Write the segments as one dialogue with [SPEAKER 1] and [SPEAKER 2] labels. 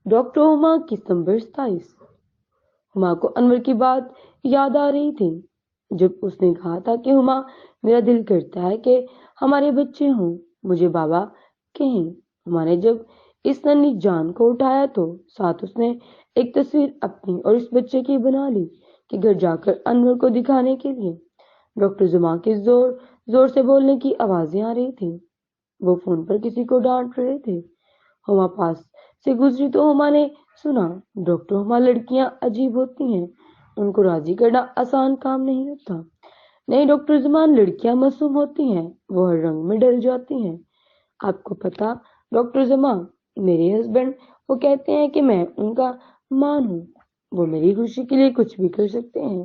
[SPEAKER 1] Doctor ہما کی number 27۔ ہما کو انور کی بات یاد آ رہی تھی جب اس نے کہا تھا کہ ہما میرا دل کرتا ہے کہ ہمارے بچے ہوں، مجھے بابا کہیں۔ ہما نے جب اس ننھی جان کو اٹھایا تو ساتھ اس نے ایک تصویر اپنی اور اس بچے کی بنا لی کہ گھر جا کر انور کو دکھانے کے لیے۔ ڈاکٹر زما کے زور زور سے بولنے کی آوازیں آ رہی تھیں، وہ فون پر کسی کو ڈانٹ رہے تھے۔ ہما پاس سے گزری تو ہما نے سنا، ڈاکٹر ہما لڑکیاں عجیب ہوتی ہیں، ان کو راضی کرنا آسان کام نہیں ہوتا۔ نہیں ڈاکٹر زمان، لڑکیاں معصوم ہوتی ہیں، وہ ہر رنگ میں ڈل جاتی ہیں۔ آپ کو پتا ڈاکٹر زمان، میرے ہسبینڈ وہ کہتے ہیں کہ میں ان کا مان ہوں، وہ میری خوشی کے لیے کچھ بھی کر سکتے ہیں۔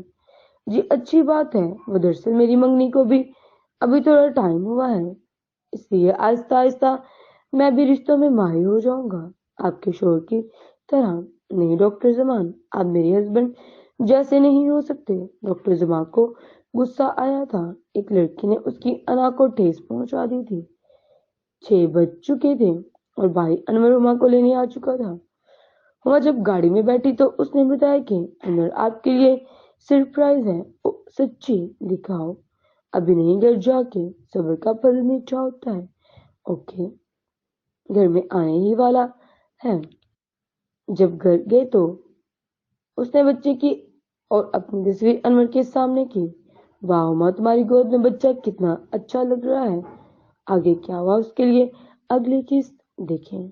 [SPEAKER 1] جی اچھی بات ہے، وہ دراصل میری منگنی کو بھی ابھی تھوڑا ٹائم ہوا ہے، اس لیے آہستہ آہستہ میں بھی رشتوں میں ماہر ہو جاؤں گا، آپ کے شوہر کی طرح۔ نہیں ڈاکٹر زمان، آپ میرے ہسبینڈ جیسے نہیں ہو سکتے۔ ڈاکٹر زمان کو غصہ آیا تھا، ایک لڑکی نے اس کی انا کو ٹھیس پہنچا دی تھی۔ 6 بج چکے تھے اور بھائی انور ہما کو لینے آ چکا تھا۔ ہما جب گاڑی میں بیٹھی تو اس نے بتایا کہ انور آپ کے لیے سرپرائز ہے۔ سچی؟ دکھاؤ۔ ابھی نہیں، گھر جا کے، صبر کا پھل میٹھا ہوتا ہے۔ اوکے، گھر میں آنے ہی والا ہے۔ جب گھر گئے تو اس نے بچے کی اور اپنی تصویر انور کے سامنے کی۔ واہ ماں، تمہاری گود میں بچہ کتنا اچھا لگ رہا ہے۔ آگے کیا ہوا اس کے لیے اگلی قسط دیکھیں۔